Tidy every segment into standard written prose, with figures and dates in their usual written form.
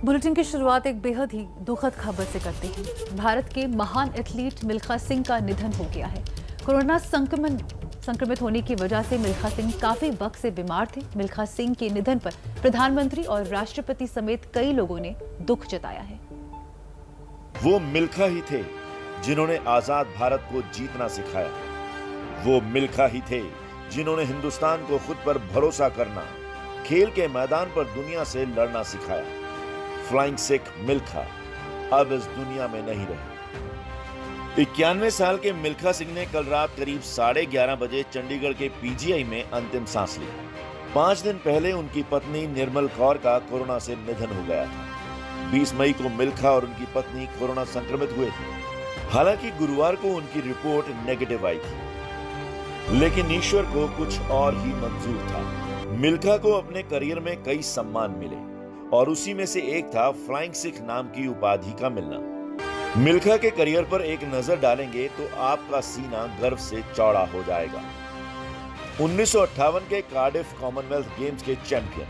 Bulletin की शुरुआत एक बेहद ही दुखद खबर से करते हैं। भारत के महान एथलीट मिल्खा सिंह का निधन हो गया है। कोरोना संक्रमित होने की वजह से मिल्खा सिंह काफी वक्त से बीमार थे। मिल्खा सिंह के निधन पर प्रधानमंत्री और राष्ट्रपति समेत कई लोगों ने दुख जताया है। वो मिल्खा ही थे जिन्होंने आजाद भारत को जीतना सिखाया। वो मिल्खा ही थे जिन्होंने हिंदुस्तान को खुद पर भरोसा करना, खेल के मैदान पर दुनिया से लड़ना सिखाया। फ्लाइंग सिख मिल्खा अब इस दुनिया में नहीं रहे। 91 साल के मिल्खा सिंह ने कल रात करीब 11:30 बजे चंडीगढ़ के पीजीआई में अंतिम सांस ली। 5 दिन पहले उनकी पत्नी निर्मल कौर का कोरोना से निधन हो गया था। 20 मई को मिल्खा और उनकी पत्नी कोरोना संक्रमित हुए थे। हालांकि गुरुवार को उनकी रिपोर्ट नेगेटिव आई थी, लेकिन ईश्वर को कुछ और ही मंजूर था। मिल्खा को अपने करियर में कई सम्मान मिले और उसी में से एक था फ्लाइंग सिख नाम की उपाधि का मिलना। मिल्खा के करियर पर एक नजर डालेंगे तो आपका सीना गर्व से चौड़ा हो जाएगा। 1958 के कार्डिफ कॉमनवेल्थ गेम्स के चैंपियन,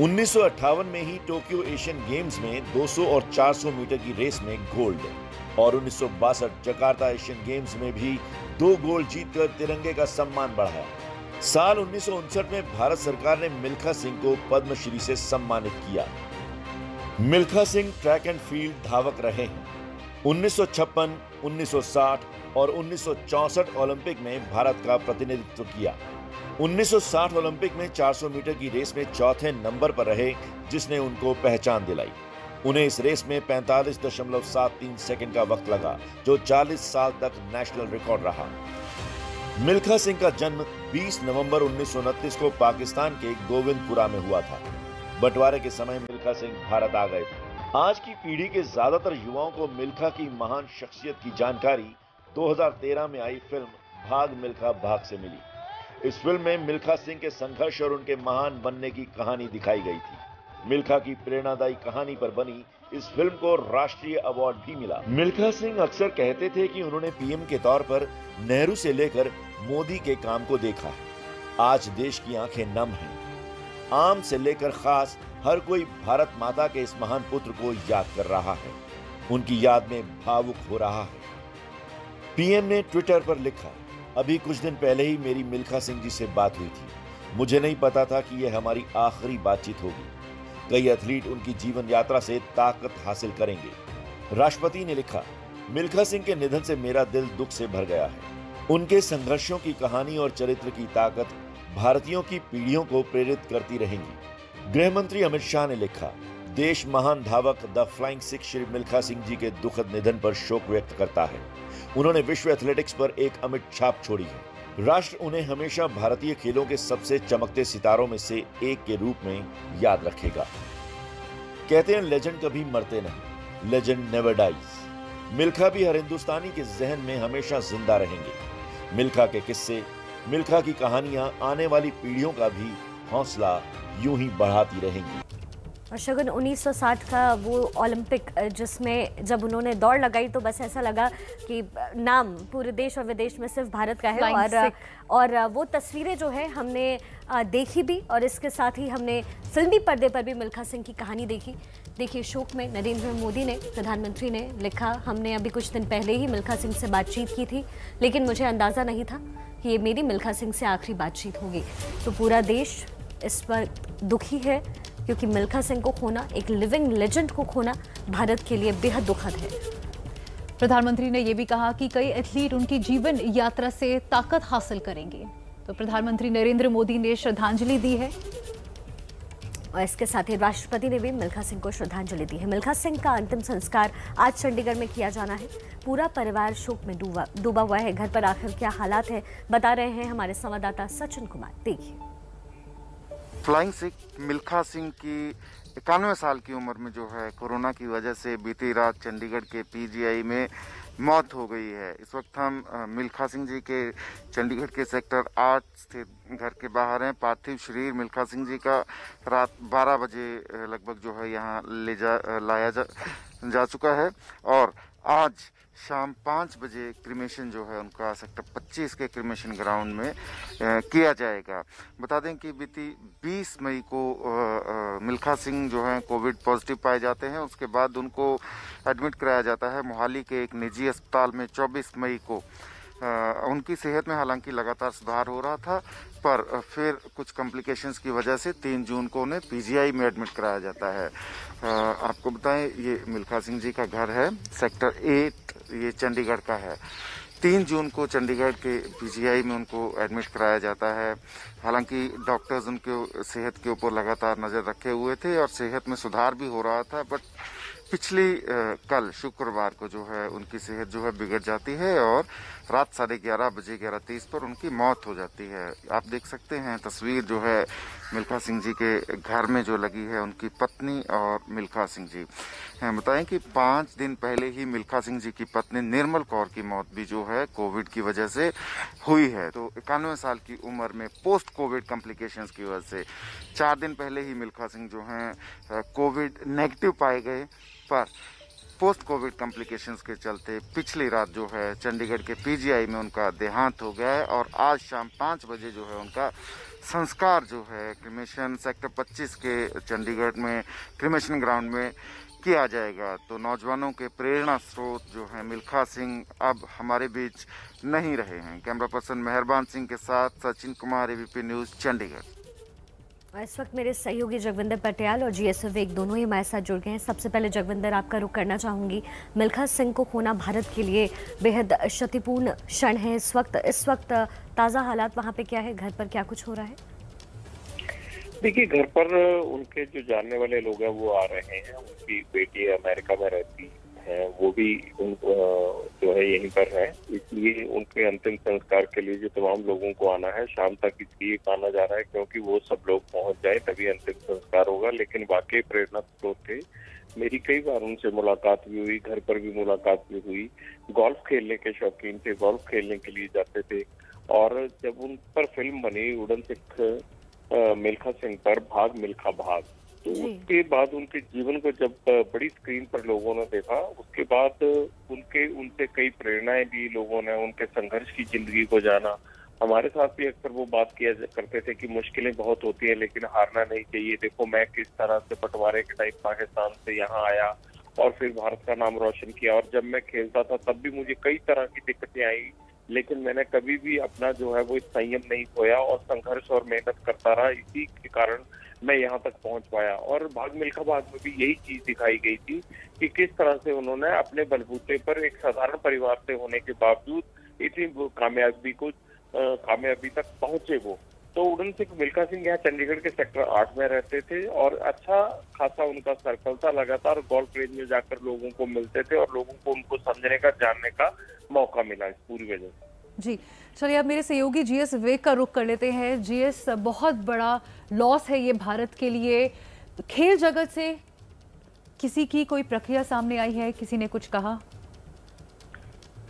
1958 में ही टोक्यो एशियन गेम्स में 200 और 400 मीटर की रेस में गोल्ड और 1962 जकार्ता एशियन गेम्स में भी 2 गोल्ड जीतकर तिरंगे का सम्मान बढ़ाया। साल 1959 में भारत सरकार ने मिल्खा सिंह को पद्मश्री से सम्मानित किया। Milkha Singh track and field धावक रहे हैं। 1956, 1960 और 1964 ओलंपिक में भारत का प्रतिनिधित्व किया। 1960 ओलंपिक में 400 मीटर की रेस में चौथे नंबर पर रहे, जिसने उनको पहचान दिलाई। उन्हें इस रेस में 45.73 सेकंड का वक्त लगा, जो 40 साल तक नेशनल रिकॉर्ड रहा। मिल्खा सिंह का जन्म 20 नवंबर 1929 को पाकिस्तान के गोविंदपुरा में हुआ था। बंटवारे के समय मिल्खा सिंह भारत आ गए थे। आज की पीढ़ी के ज्यादातर युवाओं को मिल्खा की महान शख्सियत की जानकारी 2013 में आई फिल्म भाग मिल्खा भाग से मिली। इस फिल्म में मिल्खा सिंह के संघर्ष और उनके महान बनने की कहानी दिखाई गई थी। मिल्खा की प्रेरणादायी कहानी पर बनी इस फिल्म को राष्ट्रीय अवार्ड भी मिला। मिल्खा सिंह अक्सर कहते थे कि उन्होंने पीएम के तौर पर नेहरू से लेकर मोदी के काम को देखा है। आज देश की आंखें नम हैं। आम से लेकर खास हर कोई भारत माता के इस महान पुत्र को याद कर रहा है, उनकी याद में भावुक हो रहा है। पीएम ने ट्विटर पर लिखा, अभी कुछ दिन पहले ही मेरी मिल्खा सिंह जी से बात हुई थी। मुझे नहीं पता था कि यह हमारी आखिरी बातचीत होगी। कई एथलीट उनकी जीवन यात्रा से ताकत हासिल करेंगे। राष्ट्रपति ने लिखा, मिल्खा सिंह के निधन से मेरा दिल दुख से भर गया है। उनके संघर्षों की कहानी और चरित्र की ताकत भारतीयों की पीढ़ियों को प्रेरित करती रहेंगी। गृह मंत्री अमित शाह ने लिखा, देश महान धावक द फ्लाइंग सिख श्री मिल्खा सिंह जी के दुखद निधन पर शोक व्यक्त करता है। उन्होंने विश्व एथलेटिक्स पर एक अमिट छाप छोड़ी है। राष्ट्र उन्हें हमेशा भारतीय खेलों के सबसे चमकते सितारों में से एक के रूप में याद रखेगा। कहते हैं लेजेंड कभी मरते नहीं, लेजेंड नेवर डाइज। मिल्खा भी हर हिंदुस्तानी के जहन में हमेशा जिंदा रहेंगे। मिल्खा के किस्से, मिल्खा की कहानियां आने वाली पीढ़ियों का भी हौसला यूं ही बढ़ाती रहेंगी। और शगुन 1960 का वो ओलंपिक जिसमें जब उन्होंने दौड़ लगाई तो बस ऐसा लगा कि नाम पूरे देश और विदेश में सिर्फ भारत का है। और वो तस्वीरें जो है हमने देखी भी, और इसके साथ ही हमने फिल्मी पर्दे पर भी मिल्खा सिंह की कहानी देखी। देखिए, शोक में नरेंद्र मोदी ने, प्रधानमंत्री ने लिखा, हमने अभी कुछ दिन पहले ही मिल्खा सिंह से बातचीत की थी, लेकिन मुझे अंदाज़ा नहीं था कि ये मेरी मिल्खा सिंह से आखिरी बातचीत होगी। तो पूरा देश इस पर दुखी है, क्योंकि मिल्खा सिंह को खोना, एक लिविंग लेजेंड को खोना भारत के लिए बेहद दुखद है। प्रधानमंत्री ने यह भी कहा कि कई एथलीट उनकी जीवन यात्रा से ताकत हासिल करेंगे। तो प्रधानमंत्री नरेंद्र मोदी ने श्रद्धांजलि दी है और इसके साथ ही राष्ट्रपति ने भी मिल्खा सिंह को श्रद्धांजलि दी है। मिल्खा सिंह का अंतिम संस्कार आज चंडीगढ़ में किया जाना है। पूरा परिवार शोक में डूबा हुआ है। घर पर आखिर क्या हालात है, बता रहे हैं हमारे संवाददाता सचिन कुमार। देखिए, फ्लाइंग सिख मिल्खा सिंह की 91 साल की उम्र में जो है कोरोना की वजह से बीती रात चंडीगढ़ के पीजीआई में मौत हो गई है। इस वक्त हम मिल्खा सिंह जी के चंडीगढ़ के सेक्टर 8 स्थित घर के बाहर हैं। पार्थिव शरीर मिल्खा सिंह जी का रात 12 बजे लगभग जो है यहाँ लाया जा चुका है और आज शाम 5 बजे क्रिमेशन जो है उनका सेक्टर 25 के क्रिमेशन ग्राउंड में किया जाएगा। बता दें कि बीती 20 मई को मिल्खा सिंह जो है कोविड पॉजिटिव पाए जाते हैं। उसके बाद उनको एडमिट कराया जाता है मोहाली के एक निजी अस्पताल में 24 मई को। उनकी सेहत में हालांकि लगातार सुधार हो रहा था, पर फिर कुछ कॉम्प्लिकेशंस की वजह से 3 जून को उन्हें पीजीआई में एडमिट कराया जाता है। आपको बताएं, ये मिल्खा सिंह जी का घर है, सेक्टर 8, ये चंडीगढ़ का है। 3 जून को चंडीगढ़ के पीजीआई में उनको एडमिट कराया जाता है। हालांकि डॉक्टर्स उनके सेहत के ऊपर लगातार नज़र रखे हुए थे और सेहत में सुधार भी हो रहा था, बट पिछली कल शुक्रवार को जो है उनकी सेहत जो है बिगड़ जाती है और रात 11:30 बजे 11:30 पर उनकी मौत हो जाती है। आप देख सकते हैं तस्वीर जो है मिल्खा सिंह जी के घर में जो लगी है, उनकी पत्नी और मिल्खा सिंह जी। बताएं कि 5 दिन पहले ही मिल्खा सिंह जी की पत्नी निर्मल कौर की मौत भी जो है कोविड की वजह से हुई है। तो 91 साल की उम्र में पोस्ट कोविड कॉम्प्लिकेशंस की वजह से 4 दिन पहले ही मिल्खा सिंह जो हैं कोविड नेगेटिव पाए गए, पर पोस्ट कोविड कॉम्प्लिकेशंस के चलते पिछली रात जो है चंडीगढ़ के पीजीआई में उनका देहांत हो गया है और आज शाम 5 बजे जो है उनका संस्कार जो है क्रिमेशन सेक्टर 25 के चंडीगढ़ में क्रिमेशन ग्राउंड में किया जाएगा। तो नौजवानों के प्रेरणा स्रोत जो है मिल्खा सिंह अब हमारे बीच नहीं रहे हैं। कैमरा पर्सन मेहरबान सिंह के साथ सचिन कुमार, एबीपी न्यूज़, चंडीगढ़। इस वक्त मेरे सहयोगी जगविंदर पटियाल और जीएस विवेक दोनों ही हमारे साथ जुड़ गए हैं। सबसे पहले जगविंदर, आपका रुख करना चाहूँगी। मिल्खा सिंह को खोना भारत के लिए बेहद क्षतिपूर्ण क्षण है इस वक्त ताज़ा हालात वहाँ पे क्या है, घर पर क्या कुछ हो रहा है? देखिए, घर पर उनके जो जानने वाले लोग हैं वो आ रहे हैं। उनकी बेटी अमेरिका में रहती है, वो भी जो है यहीं पर है, इसलिए उनके अंतिम संस्कार के लिए जो तमाम लोगों को आना है शाम तक इसलिए आना जा रहा है क्योंकि वो सब लोग पहुंच जाए तभी अंतिम संस्कार होगा। लेकिन वाकई प्रेरणा स्रोत थे। मेरी कई बार उनसे मुलाकात भी हुई, घर पर भी मुलाकात भी हुई। गोल्फ खेलने के शौकीन थे, गोल्फ खेलने के लिए जाते थे और जब उन पर फिल्म बनी उड़न सिख मिल्खा सिंह पर, भाग मिल्खा भाग, तो उसके बाद उनके जीवन को जब बड़ी स्क्रीन पर लोगों ने देखा, उसके बाद उनसे कई प्रेरणाएं ली लोगों ने, उनके संघर्ष की जिंदगी को जाना। हमारे साथ भी अक्सर वो बात किया करते थे कि मुश्किलें बहुत होती हैं लेकिन हारना नहीं चाहिए। देखो मैं किस तरह से बंटवारे के टाइम पाकिस्तान से यहाँ आया और फिर भारत का नाम रोशन किया, और जब मैं खेलता था तब भी मुझे कई तरह की दिक्कतें आई, लेकिन मैंने कभी भी अपना जो है वो संयम नहीं खोया और संघर्ष और मेहनत करता रहा। इसी के कारण मैं यहाँ तक पहुँच पाया। और भाग मिल्खा भाग में भी यही चीज दिखाई गई थी कि किस तरह से उन्होंने अपने बलबूते पर एक साधारण परिवार से होने के बावजूद इतनी कामयाबी तक पहुंचे वो। तो उड़न सिख मिल्खा सिंह यहाँ चंडीगढ़ के सेक्टर 8 में रहते थे और अच्छा खासा उनका सर्कल था। लगातार गोल्फ रेंज में जाकर लोगों को मिलते थे और लोगों को उनको समझने का, जानने का मौका मिला इस पूरी वजह से। जी चलिए, अब मेरे सहयोगी जीएस विवेक का रुख कर लेते हैं। जीएस, बहुत बड़ा लॉस है ये भारत के लिए। खेल जगत से किसी की कोई प्रक्रिया सामने आई है, किसी ने कुछ कहा?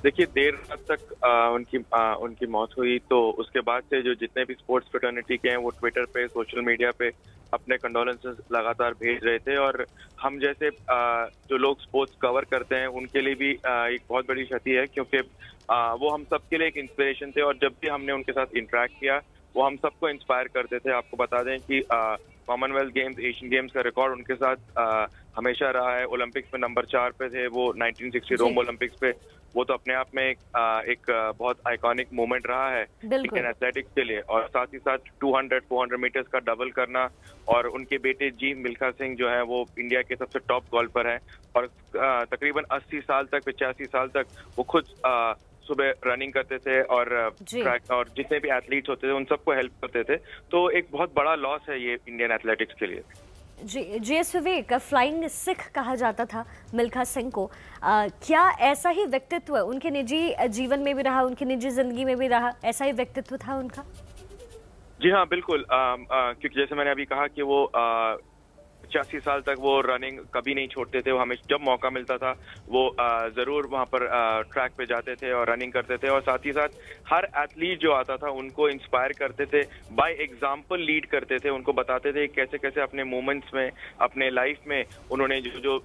देखिए, देर रात तक उनकी मौत हुई, तो उसके बाद से जो जितने भी स्पोर्ट्स फ्रेटर्निटी के हैं वो ट्विटर पे, सोशल मीडिया पे अपने कंडोलेंसेस लगातार भेज रहे थे। और हम जैसे जो लोग स्पोर्ट्स कवर करते हैं उनके लिए भी एक बहुत बड़ी क्षति है, क्योंकि वो हम सबके लिए एक इंस्पिरेशन थे और जब भी हमने उनके साथ इंटरेक्ट किया वो हम सबको इंस्पायर करते थे। आपको बता दें कि कॉमनवेल्थ गेम्स, एशियन गेम्स का रिकॉर्ड उनके साथ हमेशा रहा है। ओलंपिक्स में नंबर 4 पे थे वो 1960 रोम ओलंपिक्स पे। वो तो अपने आप में एक बहुत आइकॉनिक मोमेंट रहा है इंडियन एथलेटिक्स के लिए। और साथ ही साथ 200-400 मीटर्स का डबल करना। और उनके बेटे जी मिल्खा सिंह जो है वो इंडिया के सबसे टॉप गोल्फर हैं और तकरीबन 80 साल तक, 85 साल तक वो खुद सुबह रनिंग करते थे और ट्रैक और जितने भी एथलीट्स होते थे उन सबको हेल्प करते थे। तो एक बहुत बड़ा लॉस है ये इंडियन एथलेटिक्स के लिए। जीएस विवेक, फ्लाइंग सिख कहा जाता था मिल्खा सिंह को। क्या ऐसा ही व्यक्तित्व उनके निजी जीवन में भी रहा, उनकी निजी जिंदगी में भी रहा, ऐसा ही व्यक्तित्व था उनका? जी हाँ, बिल्कुल। क्योंकि जैसे मैंने अभी कहा कि वो 85 साल तक वो रनिंग कभी नहीं छोड़ते थे। वो हमें जब मौका मिलता था वो ज़रूर वहाँ पर ट्रैक पे जाते थे और रनिंग करते थे, और साथ ही साथ हर एथलीट जो आता था उनको इंस्पायर करते थे, बाय एग्जाम्पल लीड करते थे, उनको बताते थे कैसे कैसे अपने मोमेंट्स में, अपने लाइफ में उन्होंने जो जो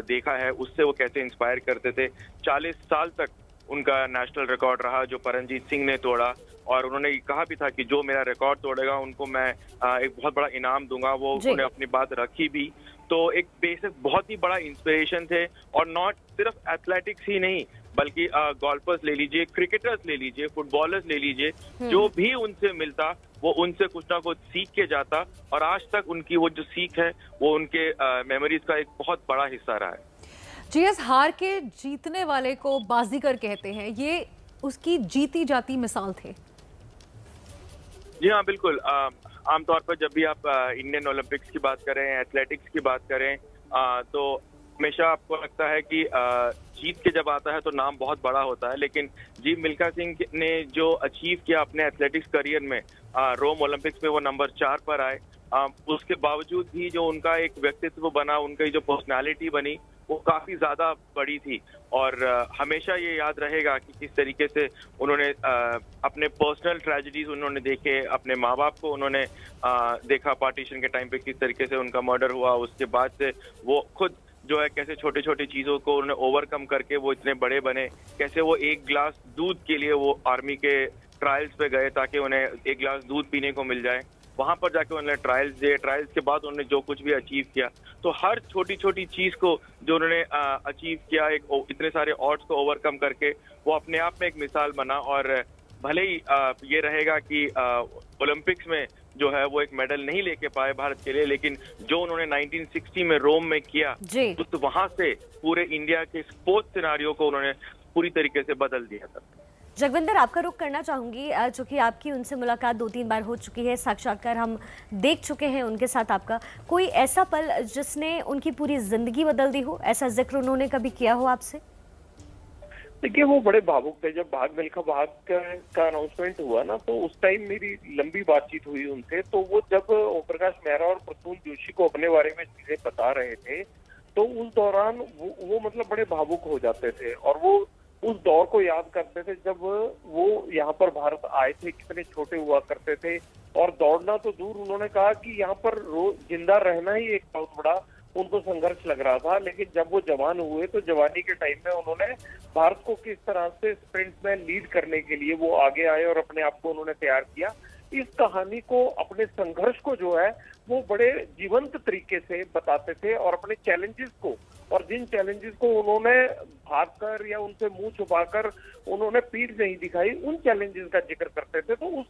देखा है उससे वो कैसे इंस्पायर करते थे। 40 साल तक उनका नेशनल रिकॉर्ड रहा जो परमजीत सिंह ने तोड़ा, और उन्होंने कहा भी था कि जो मेरा रिकॉर्ड तोड़ेगा उनको मैं एक बहुत बड़ा इनाम दूंगा। वो उन्होंने अपनी बात रखी भी। तो एक बेसिक बहुत ही बड़ा इंस्पिरेशन थे, और नॉट सिर्फ एथलेटिक्स ही नहीं बल्कि गोल्फर्स ले लीजिए, क्रिकेटर्स ले लीजिए, फुटबॉलर्स ले लीजिए, जो भी उनसे मिलता वो उनसे कुछ ना कुछ सीख के जाता, और आज तक उनकी वो जो सीख है वो उनके मेमोरीज का एक बहुत बड़ा हिस्सा रहा है। जीएस, हार के जीतने वाले को बाजीगर कहते हैं, ये उसकी जीती जाती मिसाल थे। जी हाँ, बिल्कुल। आमतौर पर जब भी आप इंडियन ओलंपिक्स की बात करें, एथलेटिक्स की बात करें, तो हमेशा आपको लगता है कि जीत के जब आता है तो नाम बहुत बड़ा होता है, लेकिन जी मिल्खा सिंह ने जो अचीव किया अपने एथलेटिक्स करियर में, रोम ओलंपिक्स में वो नंबर 4 पर आए, उसके बावजूद भी जो उनका एक व्यक्तित्व बना, उनकी जो पर्सनालिटी बनी वो काफी ज्यादा बड़ी थी। और हमेशा ये याद रहेगा कि किस तरीके से उन्होंने अपने पर्सनल ट्रेजेडीज उन्होंने देखे, अपने माँ बाप को उन्होंने देखा पार्टीशन के टाइम पे किस तरीके से उनका मर्डर हुआ, उसके बाद से वो खुद जो है कैसे छोटे छोटे चीजों को उन्होंने ओवरकम करके वो इतने बड़े बने, कैसे वो एक गिलास दूध के लिए वो आर्मी के ट्रायल्स पे गए ताकि उन्हें एक गिलास दूध पीने को मिल जाए, वहां पर जाके उन्होंने ट्रायल्स दिए, ट्रायल्स के बाद उन्होंने जो कुछ भी अचीव किया, तो हर छोटी छोटी चीज को जो उन्होंने अचीव किया, एक इतने सारे ऑड्स को ओवरकम करके, वो अपने आप में एक मिसाल बना। और भले ही ये रहेगा कि ओलंपिक्स में जो है वो एक मेडल नहीं लेके पाए भारत के लिए, लेकिन जो उन्होंने 1960 में रोम में किया, तो वहां से पूरे इंडिया के स्पोर्ट्स सिनारियो को उन्होंने पूरी तरीके से बदल दिया था। जगविंदर, आपका रुख करना चाहूंगी, चूंकि आपकी उनसे मुलाकात 2-3 बार हो चुकी है, साक्षात्कार हम देख चुके हैं उनके साथ आपका। कोई ऐसा पल जिसने उनकी पूरी जिंदगी बदल दी हो, ऐसा जिक्र उन्होंने कभी किया हो आपसे? देखिए, वो बड़े भावुक थे। जब भाग मिल्खा भाग का अनाउंसमेंट हुआ ना, तो उस टाइम मेरी लंबी बातचीत हुई उनसे। तो वो जब ओम प्रकाश मेहरा और प्रसून जोशी को अपने बारे में चीजें बता रहे थे, तो उस दौरान वो मतलब बड़े भावुक हो जाते थे, और वो उस दौर को याद करते थे जब वो यहाँ पर भारत आए थे, कितने छोटे हुआ करते थे, और दौड़ना तो दूर, उन्होंने कहा कि यहाँ पर जिंदा रहना ही एक बहुत बड़ा उनको संघर्ष लग रहा था। लेकिन जब वो जवान हुए तो जवानी के टाइम में उन्होंने भारत को किस तरह से स्प्रिंट में लीड करने के लिए वो आगे आए और अपने आप को उन्होंने तैयार किया। इस कहानी को, अपने संघर्ष को जो है वो बड़े जीवंत तरीके से बताते थे, और अपने चैलेंजेस को, और जिन चैलेंजेस को उन्होंने भागकर या उनसे मुंह छुपाकर उन्होंने पीठ नहीं दिखाई, उन चैलेंजेस का जिक्र करते थे। तो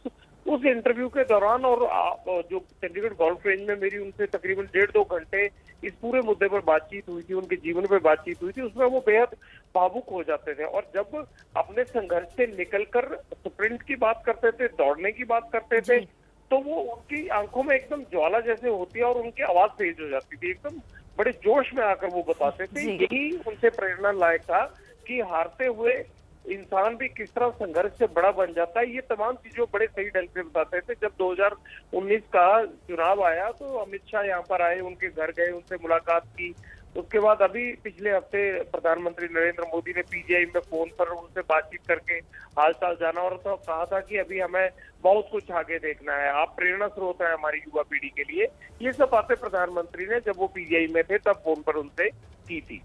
उस इंटरव्यू के दौरान, और जो चंडीगढ़ गोल्फ रेंज में मेरी उनसे तकरीबन 1.5-2 घंटे इस पूरे मुद्दे पर बातचीत हुई थी, उनके जीवन पर बातचीत हुई थी, उसमें वो बेहद भावुक हो जाते थे। और जब अपने संघर्ष से निकलकर स्प्रिंट की बात करते थे, दौड़ने की बात करते थे, तो वो उनकी आंखों में एकदम ज्वाला जैसे होती है, और उनकी आवाज तेज हो जाती थी, एकदम बड़े जोश में आकर वो बताते थे। यही उनसे प्रेरणा लायक था कि हारते हुए इंसान भी किस तरह संघर्ष से बड़ा बन जाता है। ये तमाम चीजों बड़े सही ढंग से बताते थे। जब 2019 का चुनाव आया तो अमित शाह यहाँ पर आए, उनके घर गए, उनसे मुलाकात की। उसके बाद अभी पिछले हफ्ते प्रधानमंत्री नरेंद्र मोदी ने पीजीआई में फोन पर उनसे बातचीत करके हालचाल जाना, और तो कहा था कि अभी हमें बहुत कुछ आगे देखना है, आप प्रेरणा स्रोत है हमारी युवा पीढ़ी के लिए। ये सब बातें प्रधानमंत्री ने जब वो पीजीआई में थे तब फोन पर उनसे की थी।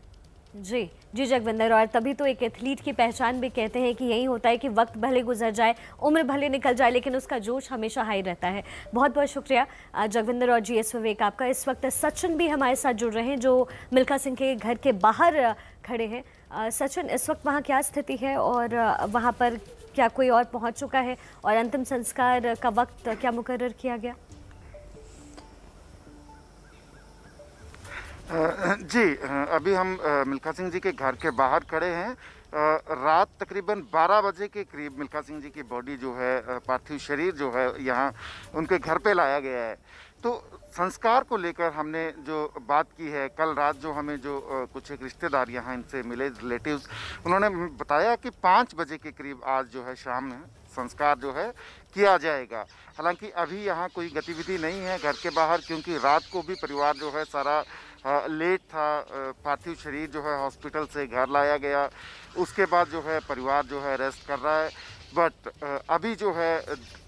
जी जगविंदर, और तभी तो एक एथलीट की पहचान भी कहते हैं कि यही होता है कि वक्त भले गुजर जाए, उम्र भले निकल जाए, लेकिन उसका जोश हमेशा हाई रहता है। बहुत बहुत शुक्रिया जगविंदर और जीएस विवेक आपका। इस वक्त सचिन भी हमारे साथ जुड़ रहे हैं जो मिल्खा सिंह के घर के बाहर खड़े हैं। सचिन, इस वक्त वहाँ क्या स्थिति है, और वहाँ पर क्या कोई और पहुँच चुका है, और अंतिम संस्कार का वक्त क्या मुकर्रर किया गया? जी, अभी हम मिल्खा सिंह जी के घर के बाहर खड़े हैं। रात तकरीबन 12 बजे के करीब मिल्खा सिंह जी की बॉडी जो है, पार्थिव शरीर जो है, यहाँ उनके घर पे लाया गया है। तो संस्कार को लेकर हमने जो बात की है, कल रात जो हमें जो कुछ एक रिश्तेदार यहाँ इनसे मिले, रिलेटिव्स, उन्होंने बताया कि 5 बजे के करीब आज जो है शाम में संस्कार जो है किया जाएगा। हालांकि अभी यहाँ कोई गतिविधि नहीं है घर के बाहर, क्योंकि रात को भी परिवार जो है सारा लेट था। पार्थिव शरीर जो है हॉस्पिटल से घर लाया गया, उसके बाद जो है परिवार जो है रेस्ट कर रहा है। बट अभी जो है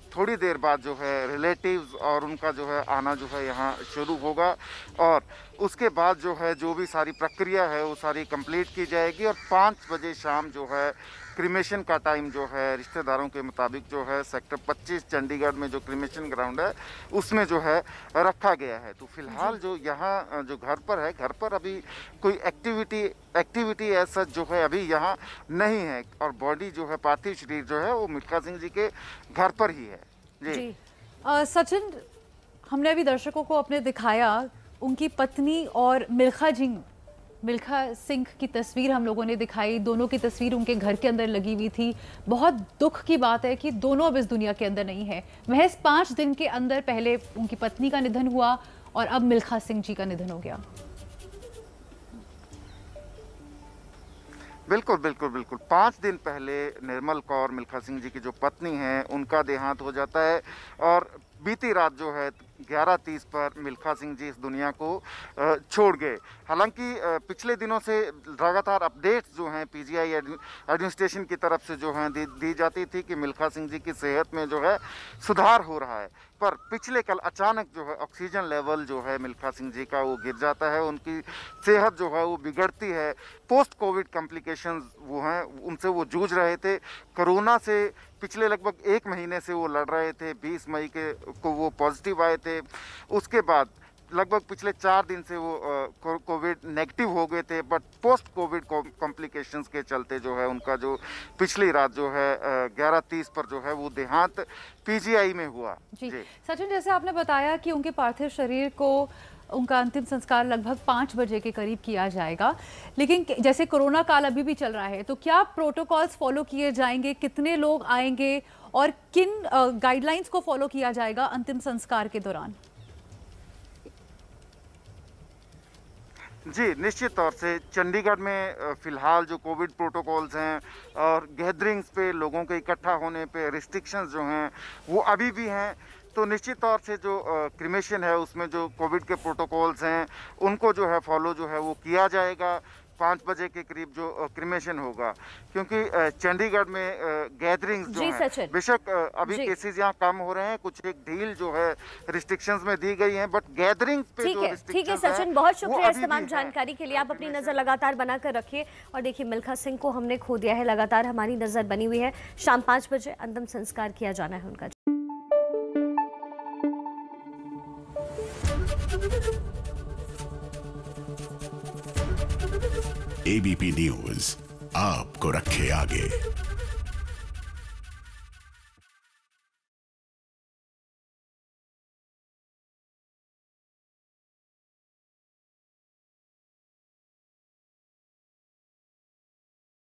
थोड़ी देर बाद जो है रिलेटिव्स और उनका जो है आना जो है यहाँ शुरू होगा, और उसके बाद जो है जो भी सारी प्रक्रिया है वो सारी कंप्लीट की जाएगी। और 5 बजे शाम जो है क्रिमेशन का टाइम जो है रिश्तेदारों के मुताबिक जो है सेक्टर 25 चंडीगढ़ में जो क्रिमेशन ग्राउंड है उसमें जो है रखा गया है। तो फिलहाल जो यहाँ जो घर पर है, घर पर अभी कोई एक्टिविटी ऐसा जो है अभी यहाँ नहीं है, और बॉडी जो है पार्थिव शरीर जो है वो मिल्खा सिंह जी के घर पर ही है। जी सचिन, हमने अभी दर्शकों को अपने दिखाया उनकी पत्नी और मिल्खा सिंह की तस्वीर हम लोगों ने दिखाई। दोनों की तस्वीर उनके घर के अंदर लगी हुई थी। बहुत दुख की बात है कि दोनों अब इस दुनिया के अंदर नहीं है। महज 5 दिन के अंदर पहले उनकी पत्नी का निधन हुआ और अब मिल्खा सिंह जी का निधन हो गया। बिल्कुल बिल्कुल बिल्कुल 5 दिन पहले निर्मल कौर मिल्खा सिंह जी की जो पत्नी है उनका देहांत हो जाता है, और बीती रात जो है 11:30 पर मिल्खा सिंह जी इस दुनिया को छोड़ गए। हालांकि पिछले दिनों से लगातार अपडेट्स जो हैं पीजीआई एडमिनिस्ट्रेशन की तरफ से जो हैं दी जाती थी कि मिल्खा सिंह जी की सेहत में जो है सुधार हो रहा है, पर पिछले कल अचानक जो है ऑक्सीजन लेवल जो है मिल्खा सिंह जी का वो गिर जाता है, उनकी सेहत जो है वो बिगड़ती है। पोस्ट कोविड कॉम्प्लिकेशंस वो हैं, उनसे वो जूझ रहे थे। कोरोना से पिछले लगभग 1 महीने से वो लड़ रहे थे। 20 मई को वो पॉजिटिव आए थे। उसके बाद लगभग पिछले 4 दिन से वो कोविड नेगेटिव हो गए थे, बट पोस्ट कोविड कॉम्प्लिकेशंस के चलते जो है उनका जो पिछली रात जो है 11:30 पर जो है वो देहांत पीजीआई में हुआ। जी सचिन, जैसे आपने बताया कि उनके पार्थिव शरीर को उनका अंतिम संस्कार लगभग 5 बजे के करीब किया जाएगा, लेकिन जैसे कोरोना काल अभी भी चल रहा है तो क्या प्रोटोकॉल्स फॉलो किए जाएंगे, कितने लोग आएंगे और किन गाइडलाइंस को फॉलो किया जाएगा अंतिम संस्कार के दौरान? जी निश्चित तौर से चंडीगढ़ में फिलहाल जो कोविड प्रोटोकॉल्स हैं और गैदरिंग्स पे लोगों के इकट्ठा होने पे रिस्ट्रिक्शंस जो हैं वो अभी भी हैं। तो निश्चित तौर से जो क्रिमेशन है उसमें जो कोविड के प्रोटोकॉल्स हैं उनको जो है फॉलो जो है वो किया जाएगा। 5 बजे के करीब जो क्रिमेशन होगा, क्योंकि चंडीगढ़ में गैदरिंग्स जो है बेशक अभी केसेस यहाँ कम हो रहे हैं, कुछ एक ढील जो है रिस्ट्रिक्शंस में दी गई है, बट गैदरिंग्स पे जो रिस्ट्रिक्शंस ठीक है सचिन, बहुत शुक्रिया इस तमाम जानकारी के लिए। आप अपनी नजर लगातार बनाकर रखिए। और देखिए मिल्खा सिंह को हमने खो दिया है, लगातार हमारी नजर बनी हुई है। शाम 5 बजे अंतिम संस्कार किया जाना है उनका। एबीपी न्यूज आपको रखे आगे।